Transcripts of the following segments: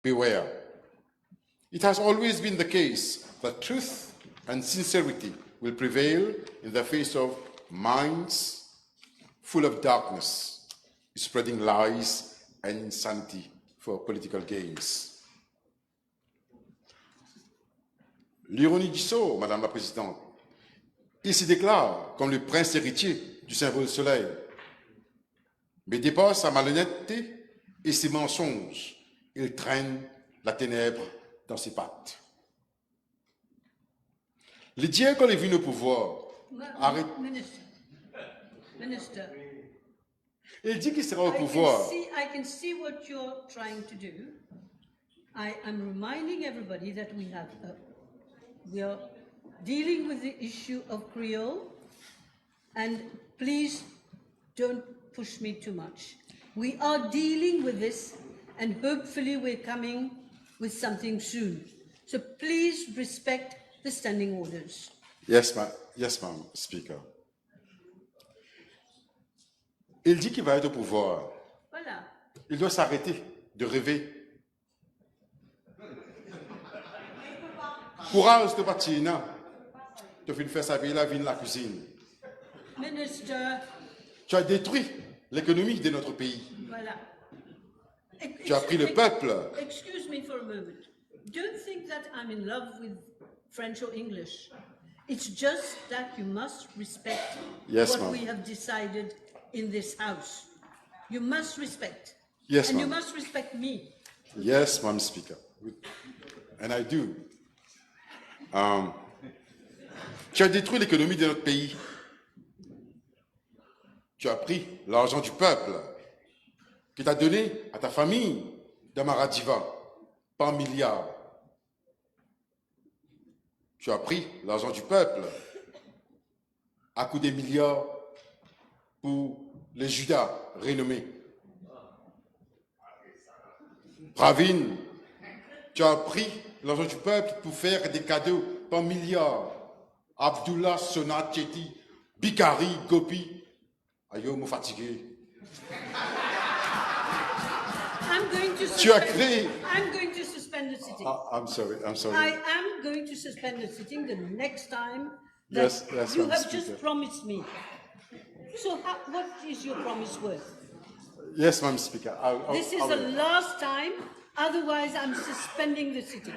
beware. It has always been the case that truth and sincerity will prevail in the face of minds full of darkness, spreading lies and insanity for political gains. L'ironie du sort, Madame la Présidente, il se déclare comme le prince héritier du symbole soleil, mais dépasse sa malhonnêteté et ses mensonges. Il traîne la ténèbre dans ses pattes. Le dieu qu'on est venu au pouvoir arrête. Minister. Il dit qu'il sera au pouvoir. I can see what you're trying to do. I am reminding everybody that we are dealing with the issue of Creole, and please don't push me too much. We are dealing with this, and hopefully we're coming with something soon. So please respect the standing orders. Yes, ma'am, Speaker. Il dit qu'il va être au pouvoir. Voilà. Il doit s'arrêter de rêver. Courage de Patina. Tu as fait sa vie, la vie de la cuisine. Minister. Tu as détruit l'économie de notre pays. Voilà. Tu as pris le peuple. Excuse me for a moment. Don't think that I'm in love with French or English. It's just that you must respect what we have decided in this house. You must respect. Yes, and you must respect me. Yes, Madam Speaker. And I do. Tu as détruit l'économie de notre pays. Tu as pris l'argent du peuple que tu as donné à ta famille d'Amaradiva par milliards. Tu as pris l'argent du peuple à coups des milliards pour les Judas renommés. Pravin, tu as pris l'argent du peuple pour faire des cadeaux par milliards. Abdullah, Sonat, Chetty, Bikari, Gopi. Ayo, me fatigué. Tu as créé. I'm going to suspend the sitting. I'm sorry. I am going to suspend the sitting the next time that you have just promised me. So what is your promise worth? Yes, Madam Speaker. This is the last time, otherwise I'm suspending the sitting.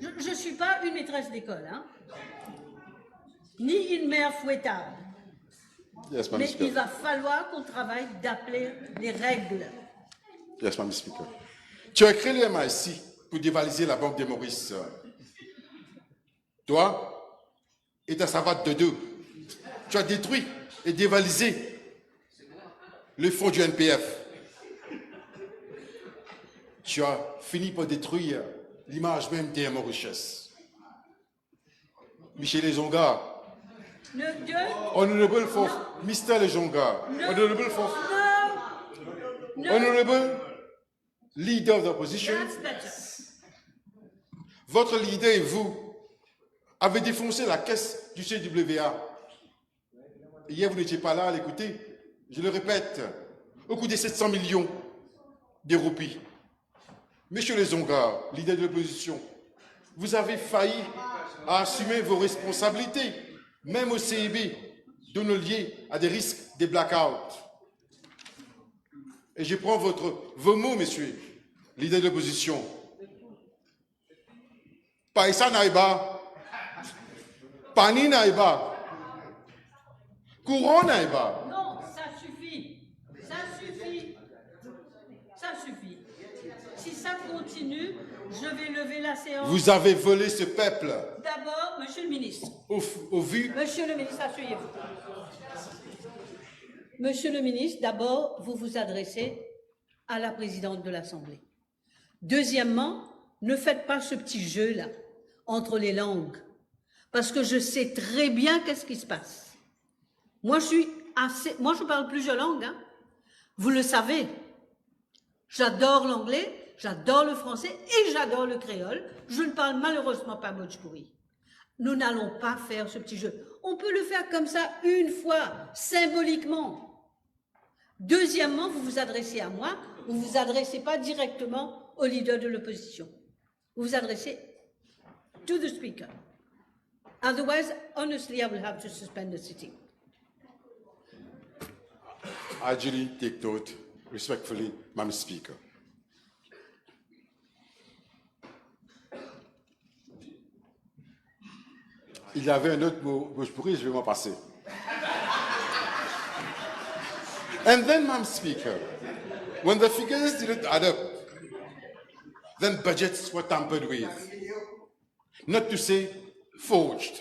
Je ne suis pas une maîtresse d'école, hein? Ni une mère fouettable. Yes, Madam Mais Speaker. il va falloir qu'on travaille d'appeler les règles. Yes, Madam Speaker. Tu as créé le MIC pour dévaliser la Banque des Maurice. Toi et ta savate de deux, tu as détruit et dévalisé le fonds du NPF. Tu as fini par détruire l'image même des Mauritius. Michel Lejonga, Honorable for Mr. Lejonga, Honorable for Honorable Leader of the Opposition, votre leader et vous avez défoncé la caisse du CWA. Hier, vous n'étiez pas là à l'écouter. Je le répète, au coût des 700 millions de roupies. Monsieur Lejonga, leader de l'opposition, vous avez failli à assumer vos responsabilités, même au CIB, dont nous liés à des risques des blackouts. Et je prends vos mots, monsieur, leader de l'opposition. Païsa Naïba, Pani Naïba, Courant Naïba. Non, ça suffit. Ça suffit. Ça suffit. Si ça continue, je vais lever la séance. Vous avez volé ce peuple. D'abord, monsieur le ministre. Au vu. Monsieur le ministre, asseyez-vous. Monsieur le ministre, d'abord, vous vous adressez à la présidente de l'Assemblée. Deuxièmement, ne faites pas ce petit jeu-là entre les langues, parce que je sais très bien qu'est-ce qui se passe. Moi, je parle plusieurs langues, hein. Vous le savez. J'adore l'anglais, j'adore le français et j'adore le créole. Je ne parle malheureusement pas bhojpuri. Nous n'allons pas faire ce petit jeu. On peut le faire comme ça une fois, symboliquement. Deuxièmement, vous vous adressez à moi vous ne vous adressez pas directement au leader de l'opposition. Vous vous adressez to the speaker. Otherwise, honestly, I will have to suspend the sitting. I duly take note, respectfully, Madam Speaker. Il y avait un autre mot que je pourrais, je vais m'en passer. And then, Madam Speaker, when the figures didn't add up, then budgets were tampered with, not to say forged,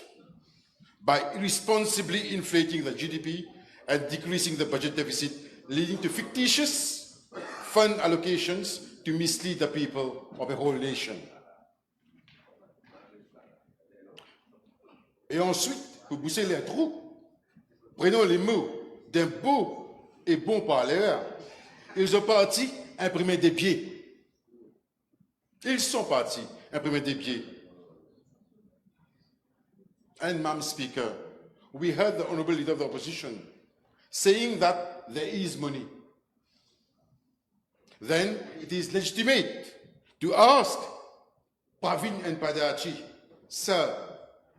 by irresponsibly inflating the GDP and decreasing the budget deficit, leading to fictitious fund allocations to mislead the people of a whole nation. Et ensuite, pour boucher les trous, prenons les mots d'un beau et bon parleur. Ils ont parti imprimer des billets. Ils sont partis imprimer des billets. And, Madam Speaker, we heard the Honourable Leader of the Opposition saying that there is money. Then it is legitimate to ask Pravin and Padachi, sir,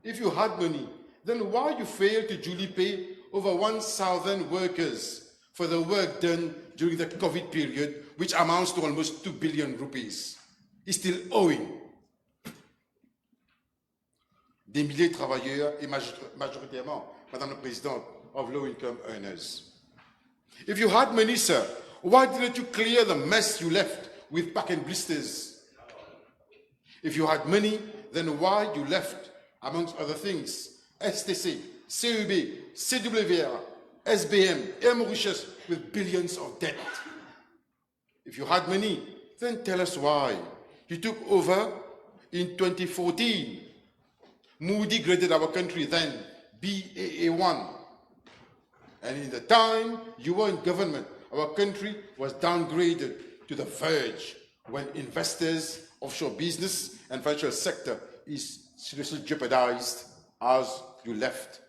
if you had money, then why you failed to duly pay over 1,000 workers for the work done during the COVID period, which amounts to almost 2 billion rupees, is still owing. Des milliers de travailleurs et majoritairement, Madame la Présidente, of low-income earners. If you had money, sir, why didn't you clear the mess you left with back and blisters? If you had money, then why you left, amongst other things, STC, CUB, CWR, SBM, and Mauritius with billions of debt? If you had money, then tell us why. You took over in 2014. Moody graded our country then Baa1. And in the time you were in government, our country was downgraded to the verge when investors, offshore business, and financial sector is seriously jeopardized as you left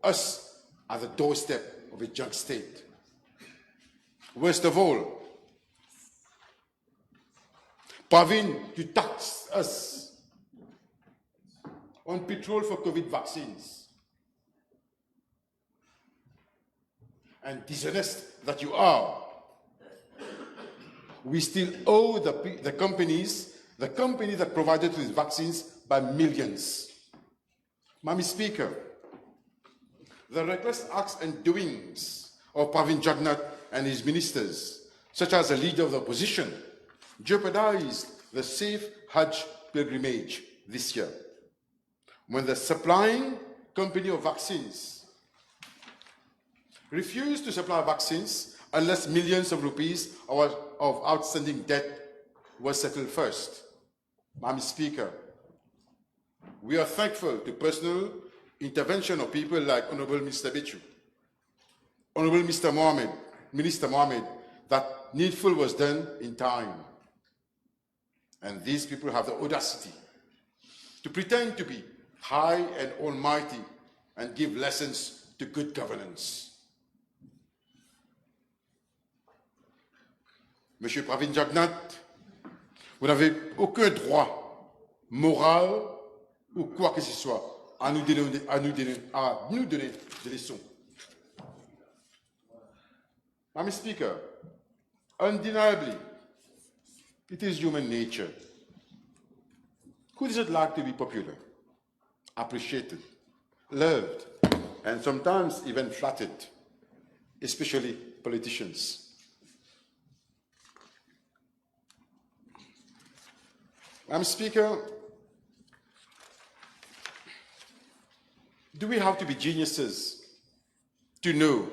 us at the doorstep of a junk state. Worst of all, Pravin, you taxed us on petrol for COVID vaccines. And dishonest that you are, we still owe the company that provided these vaccines by millions. Madam Speaker, the reckless acts and doings of Pravin Jagannath and his ministers, such as the leader of the opposition, jeopardized the safe Hajj pilgrimage this year, when the supplying company of vaccines refused to supply vaccines unless millions of rupees of outstanding debt was settled first. Madam Speaker, we are thankful to personal intervention of people like Honourable Mr. Bichu, Honourable Mr. Mohammed, Minister Mohammed, that needful was done in time. And these people have the audacity to pretend to be high and almighty and give lessons to good governance. Monsieur Pravin Jagannath, vous n'avez aucun droit moral ou quoi que ce soit à nous donner des leçons. Madam Speaker, undeniably, it is human nature. Who doesn't like to be popular, appreciated, loved, and sometimes even flattered, especially politicians? Madam Speaker, do we have to be geniuses to know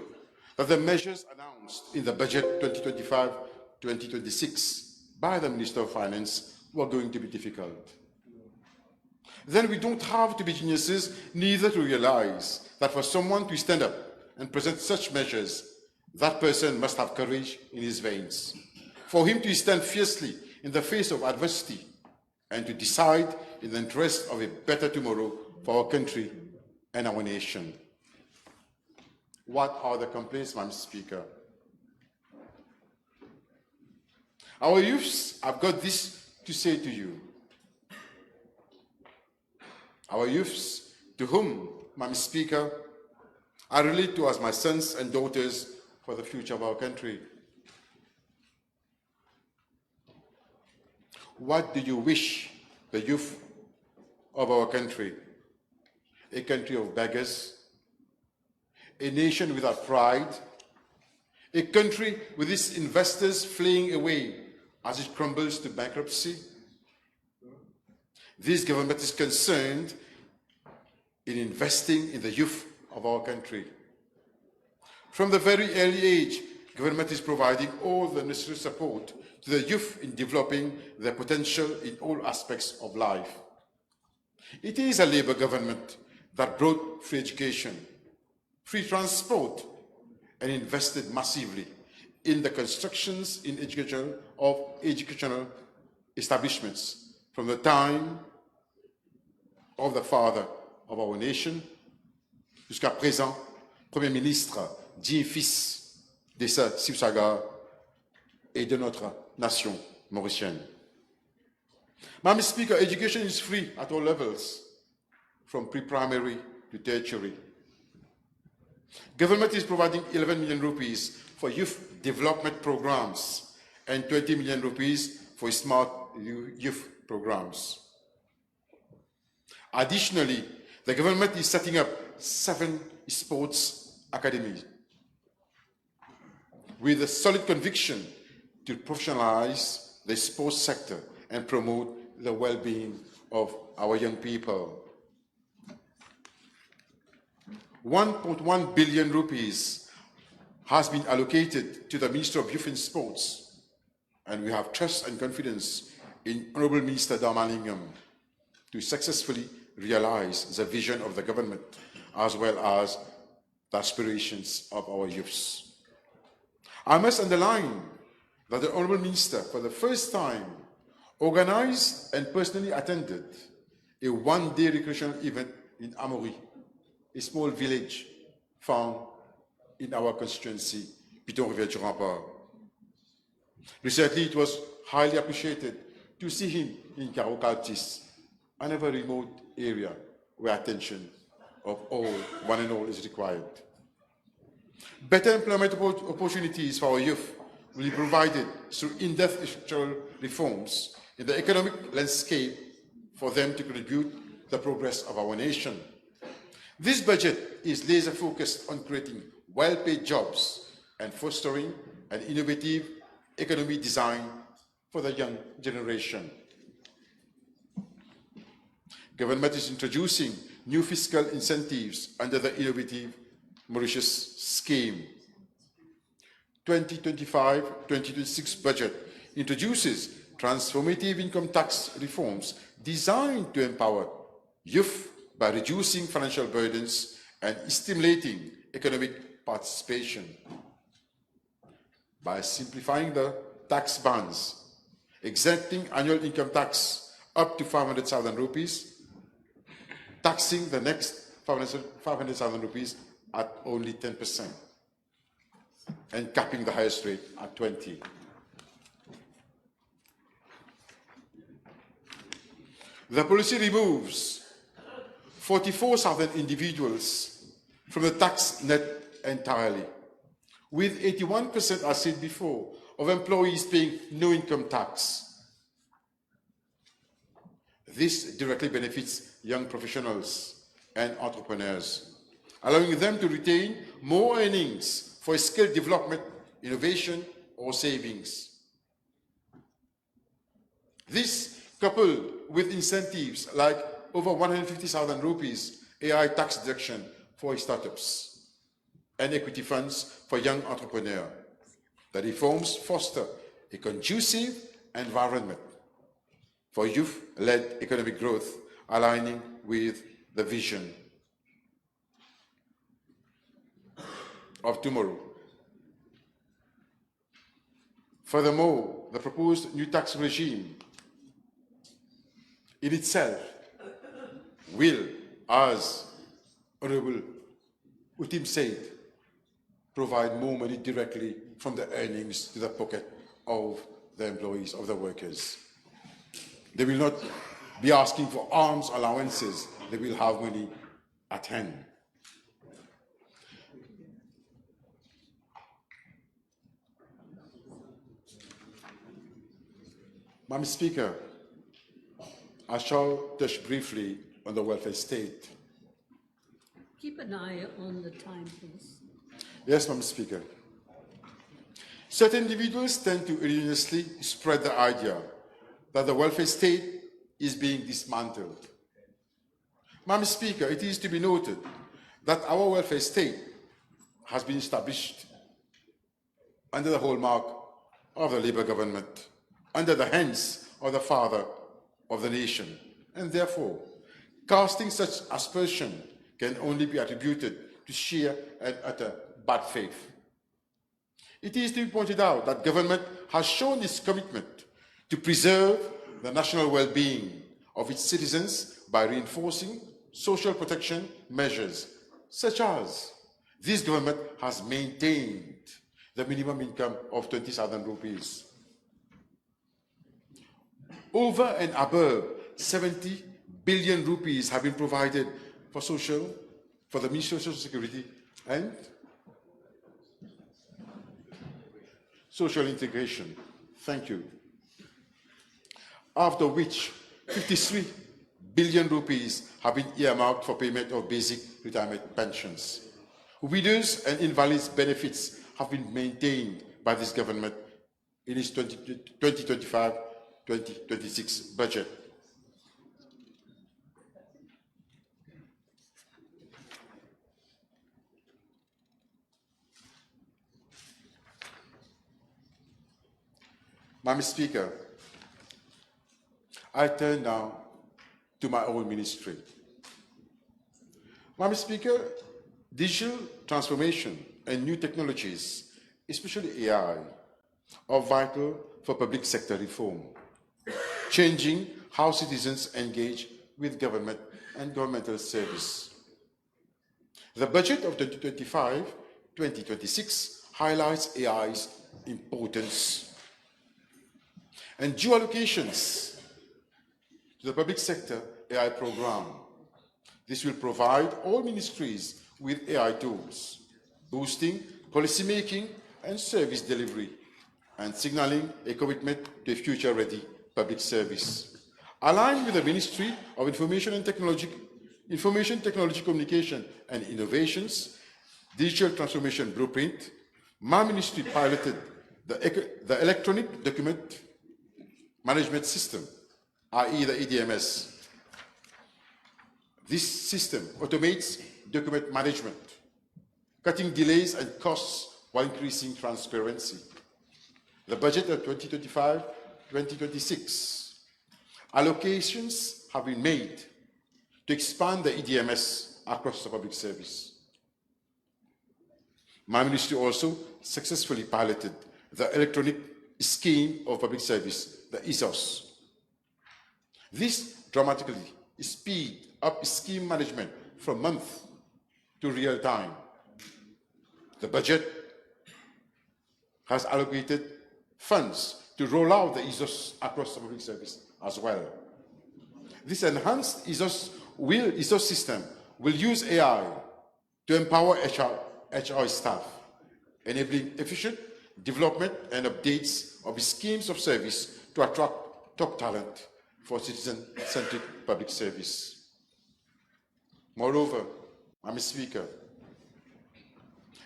that the measures announced in the budget 2025-2026 by the Minister of Finance were going to be difficult? Then we don't have to be geniuses neither to realize that for someone to stand up and present such measures, that person must have courage in his veins. For him to stand fiercely in the face of adversity and to decide in the interest of a better tomorrow for our country and our nation. What are the complaints, Madam Speaker? Our youths have got this to say to you. Our youths, to whom, Madam Speaker, I relate to as my sons and daughters for the future of our country. What do you wish the youth of our country? A country of beggars, a nation without pride, a country with its investors fleeing away as it crumbles to bankruptcy? This government is concerned in investing in the youth of our country. From the very early age, government is providing all the necessary support to the youth in developing their potential in all aspects of life. It is a Labour government that brought free education, free transport, and invested massively in the constructions in educational establishments from the time of the father of our nation jusqu'à présent, Premier ministre, digne fils de sa Sibsaga et de notre nation mauricienne. Madam Speaker, education is free at all levels, from pre-primary to tertiary. Government is providing 11 million rupees for youth development programs and 20 million rupees for smart youth programs. Additionally, the government is setting up 7 sports academies with a solid conviction to professionalize the sports sector and promote the well-being of our young people. 1.1 billion rupees has been allocated to the Minister of Youth and Sports, and we have trust and confidence in Honourable Minister Dharmalingam to successfully realize the vision of the government as well as the aspirations of our youths. I must underline that the Honourable Minister, for the first time, organized and personally attended a one-day recreational event in Amaury, a small village found in our constituency, Piton-Rivière-du-Rempart. Recently, it was highly appreciated to see him in Carocaltis, another remote area where attention of all, one and all, is required. Better employment opportunities for our youth will be provided through in-depth structural reforms in the economic landscape for them to contribute to the progress of our nation. This budget is laser-focused on creating well-paid jobs and fostering an innovative economy design for the young generation. Government is introducing new fiscal incentives under the innovative Mauritius scheme. 2025-2026 budget introduces transformative income tax reforms designed to empower youth by reducing financial burdens and stimulating economic participation. By simplifying the tax bands, exempting annual income tax up to 500,000 rupees, taxing the next 500,000 rupees at only 10%, and capping the highest rate at 20%. The policy removes 44,000 individuals from the tax net entirely, with 81%, as said before, of employees paying no income tax. This directly benefits young professionals and entrepreneurs, allowing them to retain more earnings for skill development, innovation, or savings. This, coupled with incentives like over 150,000 rupees AI tax deduction for startups and equity funds for young entrepreneurs. The reforms foster a conducive environment for youth-led economic growth, aligning with the vision of tomorrow. Furthermore, the proposed new tax regime in itself will, as Honourable Utim said, provide more money directly from the earnings to the pocket of the employees, of the workers. They will not be asking for arms allowances. They will have money at hand. Madam Speaker, I shall touch briefly on the welfare state. Keep an eye on the time, please. Yes, Madam Speaker. Certain individuals tend to erroneously spread the idea that the welfare state is being dismantled. Madam Speaker, it is to be noted that our welfare state has been established under the hallmark of the Labour government, under the hands of the father of the nation, and therefore, casting such aspersion can only be attributed to sheer and utter bad faith. It is to be pointed out that government has shown its commitment to preserve the national well-being of its citizens by reinforcing social protection measures, such as this government has maintained the minimum income of 20,000 rupees. Over and above 70 billion rupees have been provided for the Ministry of Social Security and Social Integration. Thank you. After which 53 billion rupees have been earmarked for payment of basic retirement pensions. Widows and invalids' benefits have been maintained by this government in its 2025-2026 budget. Madam Speaker, I turn now to my own ministry. Madam Speaker, digital transformation and new technologies, especially AI, are vital for public sector reform, changing how citizens engage with government and governmental service. The budget of 2025-2026 highlights AI's importance, and due allocations to the public sector AI program. This will provide all ministries with AI tools, boosting policymaking and service delivery, and signaling a commitment to a future-ready public service. Aligned with the Ministry of Information Technology, Communication and Innovations, Digital Transformation Blueprint, my ministry piloted the Electronic Document Management System, i.e. the EDMS. This system automates document management, cutting delays and costs while increasing transparency. The budget of 2025-2026 allocations have been made to expand the EDMS across the public service. My ministry also successfully piloted the Electronic Scheme of Public Service, the ESOS. This dramatically speeds up scheme management from month to real time. The budget has allocated funds to roll out the ESOS across the public service as well. This enhanced ESOS system will use AI to empower HR staff, enabling efficient development and updates of schemes of service to attract top talent for citizen-centric public service. Moreover, Madam Speaker,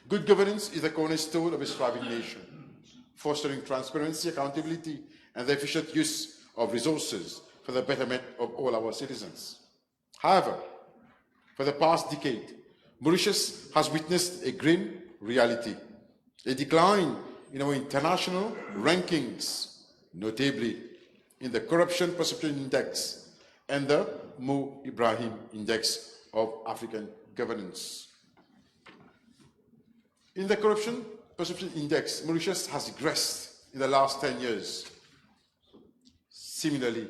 good governance is the cornerstone of a thriving nation, fostering transparency, accountability, and the efficient use of resources for the betterment of all our citizens. However, for the past decade, Mauritius has witnessed a grim reality, a decline in our international rankings, notably in the Corruption Perception Index and the Mo Ibrahim Index of African Governance. In the Corruption Perception Index, Mauritius has regressed in the last 10 years. Similarly,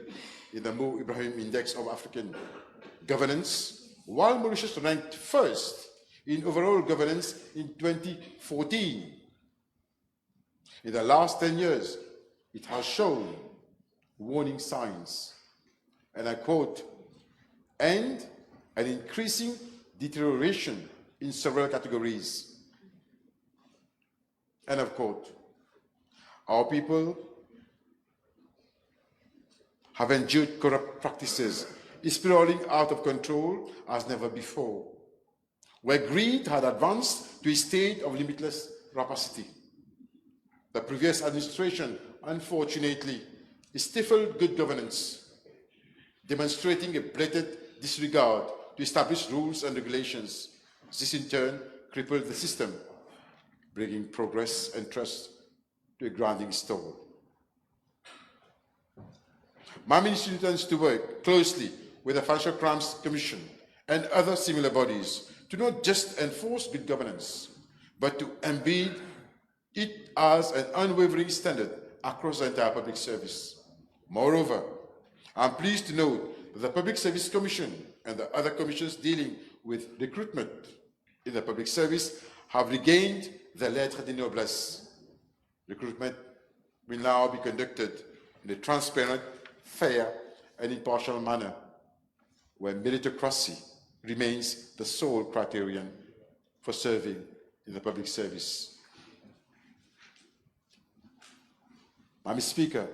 in the Mo Ibrahim Index of African Governance, while Mauritius ranked first in overall governance in 2014, in the last 10 years, it has shown warning signs, and I quote, and an increasing deterioration in several categories. End of quote. Our people have endured corrupt practices, spiraling out of control as never before, where greed had advanced to a state of limitless rapacity. The previous administration, unfortunately, stifled good governance, demonstrating a blatant disregard to established rules and regulations. This in turn crippled the system, bringing progress and trust to a grinding stall. My ministry intends to work closely with the Financial Crimes Commission and other similar bodies to not just enforce good governance, but to embed it as an unwavering standard across the entire public service. Moreover, I'm pleased to note that the Public Service Commission and the other commissions dealing with recruitment in the public service have regained their lettre de noblesse. Recruitment will now be conducted in a transparent, fair, and impartial manner, where meritocracy remains the sole criterion for serving in the public service. Madam Speaker,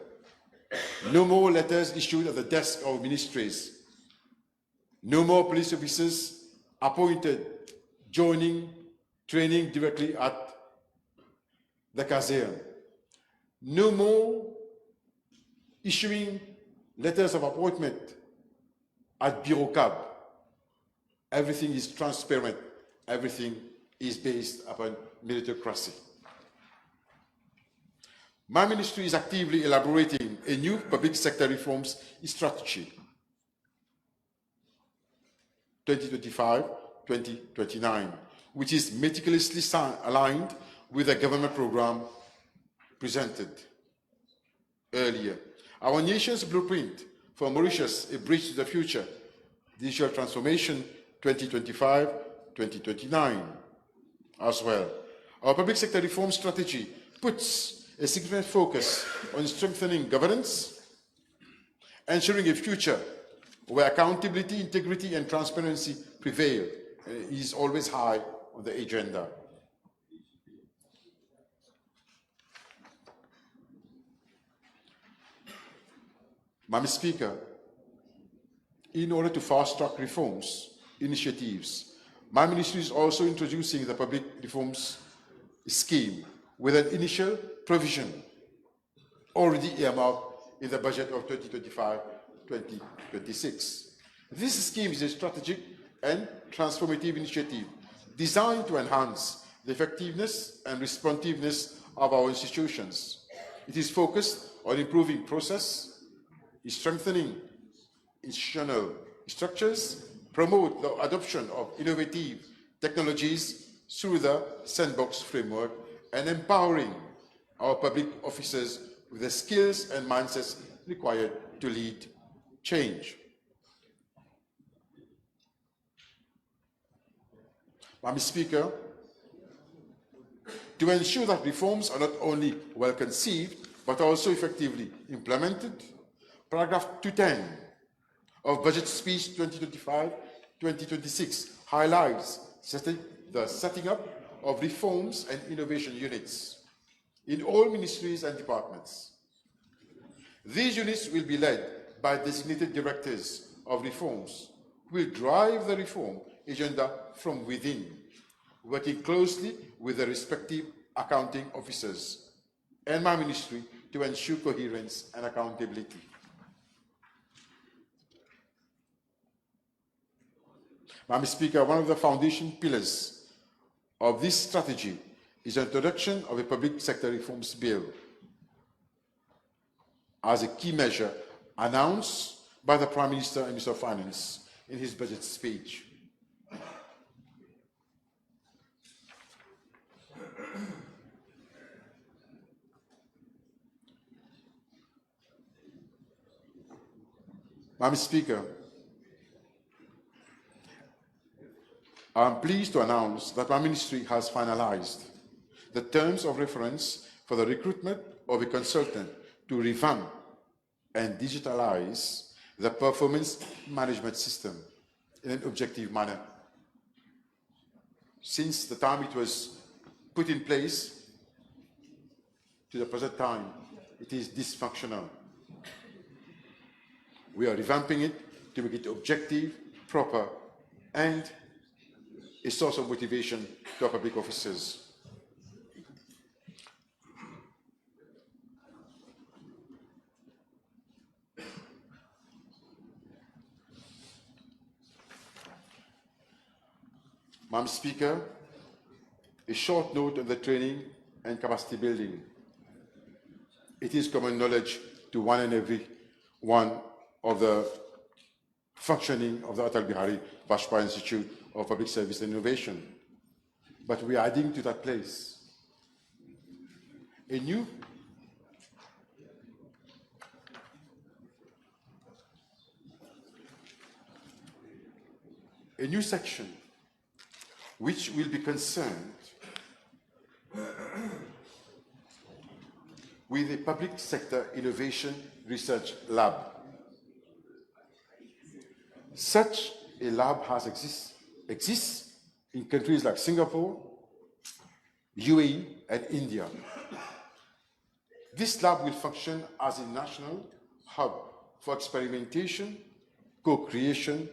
no more letters issued at the desk of ministries, no more police officers appointed joining training directly at the caserne, no more issuing letters of appointment at bureau cab. Everything is transparent, everything is based upon meritocracy. My ministry is actively elaborating a new public sector reforms strategy, 2025-2029, which is meticulously aligned with the government program presented earlier. Our nation's blueprint for Mauritius, a bridge to the future, digital transformation 2025-2029 as well. Our public sector reform strategy puts a significant focus on strengthening governance, ensuring a future where accountability, integrity, and transparency prevail is always high on the agenda. Madam Speaker, in order to fast-track reforms initiatives, my ministry is also introducing the public reforms scheme with an initial provision already earmarked in the budget of 2025-2026. This scheme is a strategic and transformative initiative designed to enhance the effectiveness and responsiveness of our institutions. It is focused on improving process, strengthening institutional structures, promote the adoption of innovative technologies through the sandbox framework, and empowering our public officers with the skills and mindsets required to lead change. Madam Speaker, to ensure that reforms are not only well conceived, but also effectively implemented, paragraph 210 of Budget Speech 2025-2026 highlights the setting up of reforms and innovation units in all ministries and departments. These units will be led by designated directors of reforms who will drive the reform agenda from within, working closely with the respective accounting officers and my ministry to ensure coherence and accountability. Madam Speaker, one of the foundation pillars of this strategy is the introduction of a public sector reforms bill as a key measure announced by the Prime Minister and Minister of Finance in his budget speech. Madam Speaker, I am pleased to announce that my ministry has finalized the terms of reference for the recruitment of a consultant to revamp and digitalize the performance management system in an objective manner. Since the time it was put in place to the present time, it is dysfunctional. We are revamping it to make it objective, proper, and a source of motivation to our public officers. Madam Speaker, a short note on the training and capacity building. It is common knowledge to one and every one of the functioning of the Atal Bihari Vajpayee Institute of Public Service and Innovation. But we are adding to that place a new section which will be concerned with a public sector innovation research lab. Such a lab exists in countries like Singapore, UAE, and India. This lab will function as a national hub for experimentation, co-creation,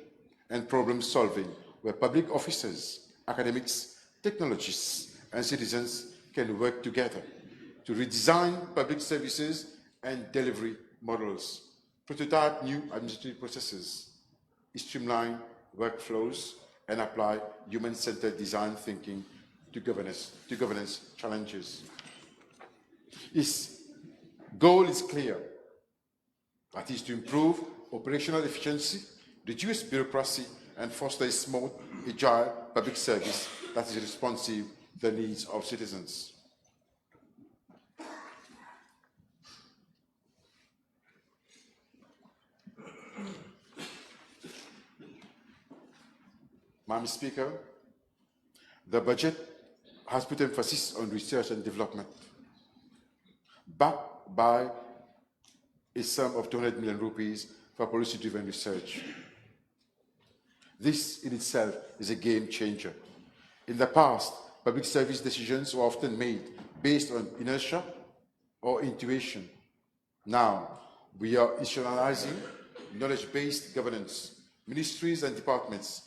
and problem solving, where public officers, academics, technologists, and citizens can work together to redesign public services and delivery models, prototype new administrative processes, streamline workflows, and apply human-centered design thinking to governance challenges. Its goal is clear. That is to improve operational efficiency, reduce bureaucracy, and foster a smooth, agile public service that is responsive to the needs of citizens. Madam Speaker, the budget has put emphasis on research and development, backed by a sum of 200 million rupees for policy-driven research. This in itself is a game changer. In the past, public service decisions were often made based on inertia or intuition. Now, we are institutionalizing knowledge-based governance. Ministries and departments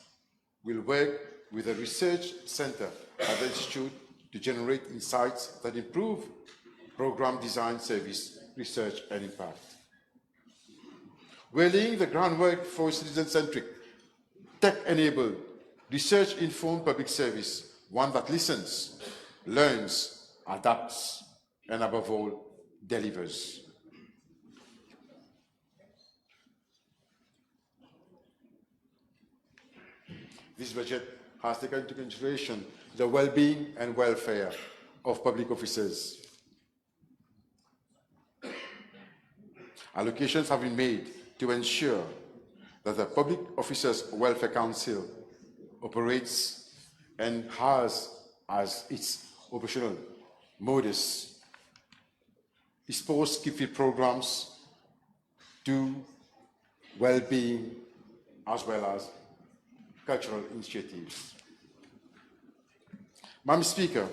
will work with a research center at the Institute to generate insights that improve program design, service, research, and impact. We're laying the groundwork for citizen-centric, tech-enabled, research-informed public service, one that listens, learns, adapts, and above all, delivers. This budget has taken into consideration the well-being and welfare of public officers. Allocations have been made to ensure that the Public Officers Welfare Council operates and has as its operational modus post-skip programs to well-being as well as cultural initiatives. Madam Speaker.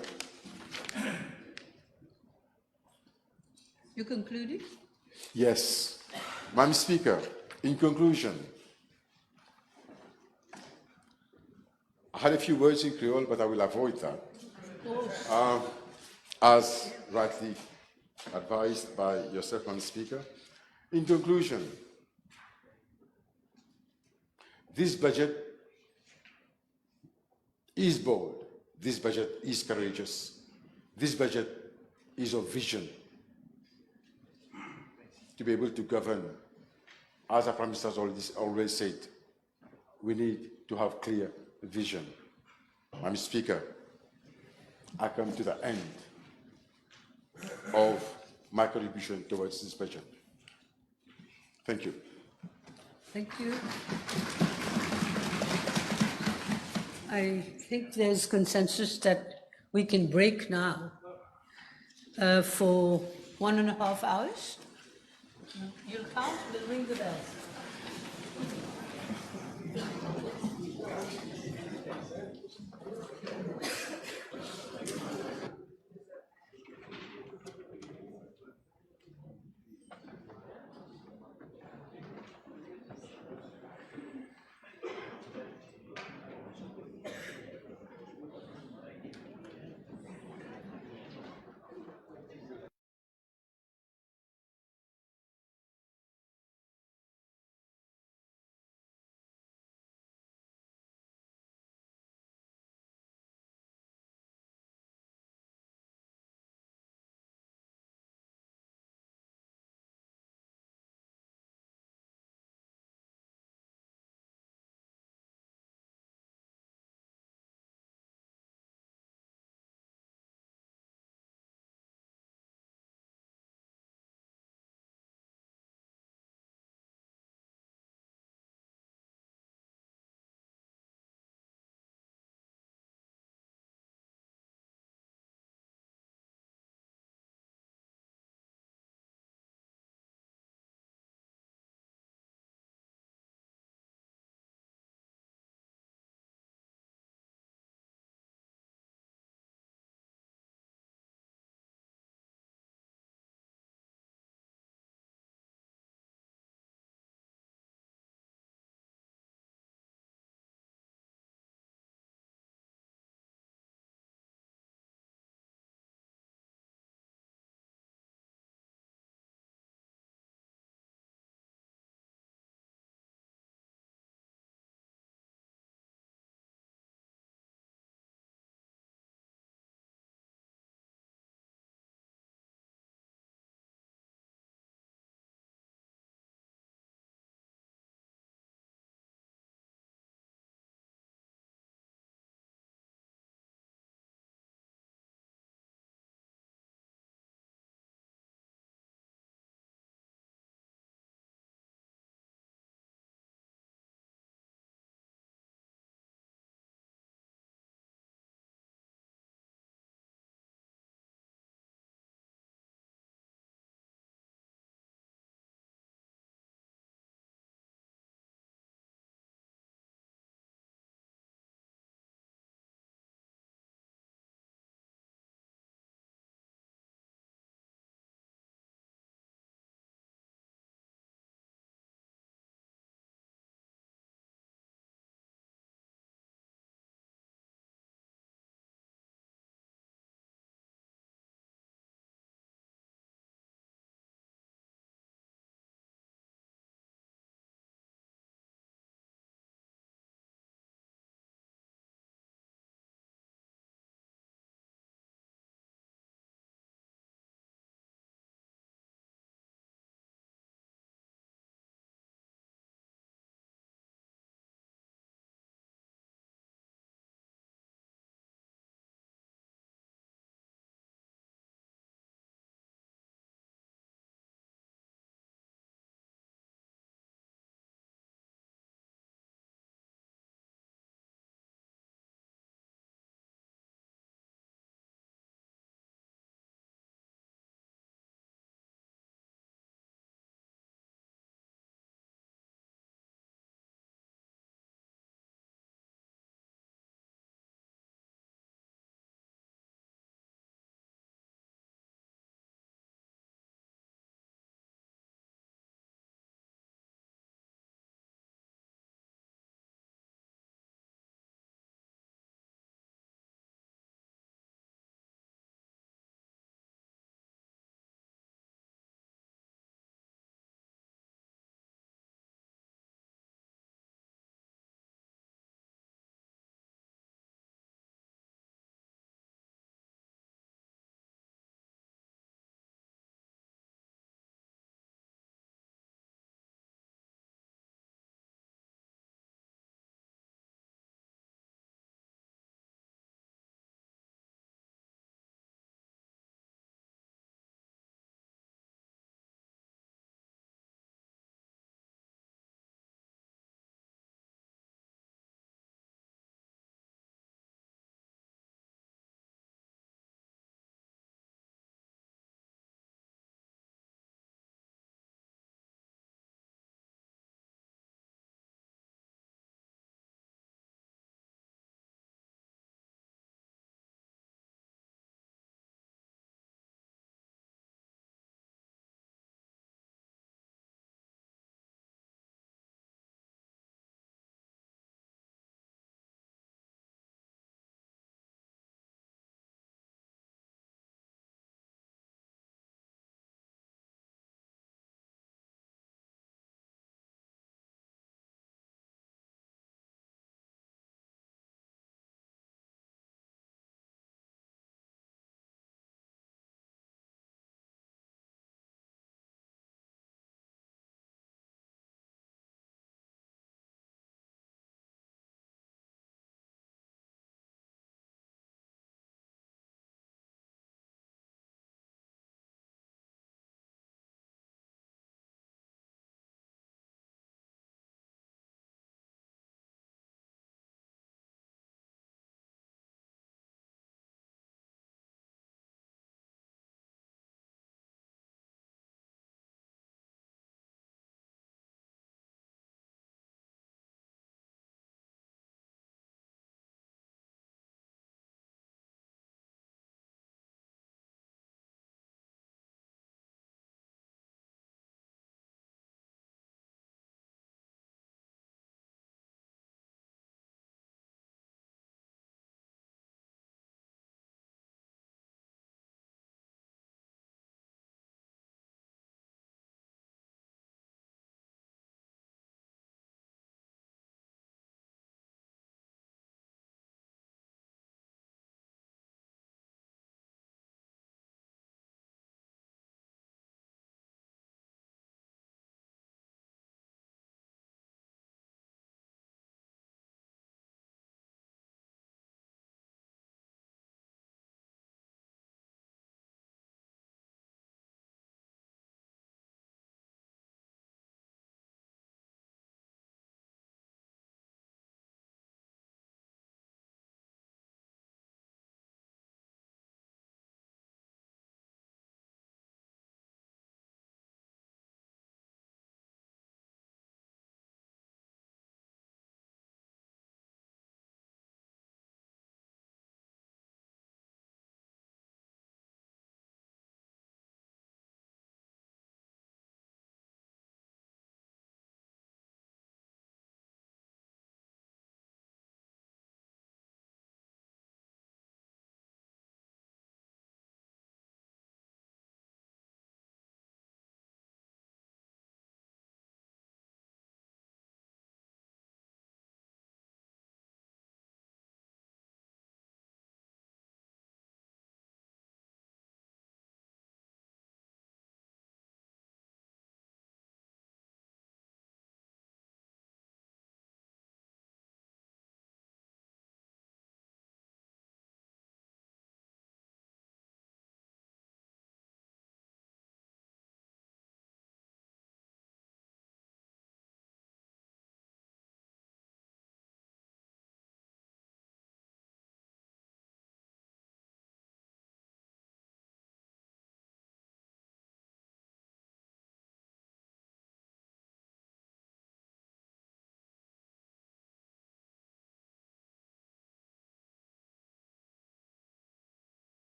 You concluded? Yes. Madam Speaker, in conclusion, I had a few words in Creole, but I will avoid that. As rightly advised by yourself, Madam Speaker. In conclusion, this budget is bold. This budget is courageous. This budget is of vision to be able to govern. As our Prime Minister has already said, we need to have clear vision. Madam Speaker, I come to the end of my contribution towards this budget. Thank you. Thank you. I think there's consensus that we can break now for 1.5 hours. You'll count, we'll ring the bells.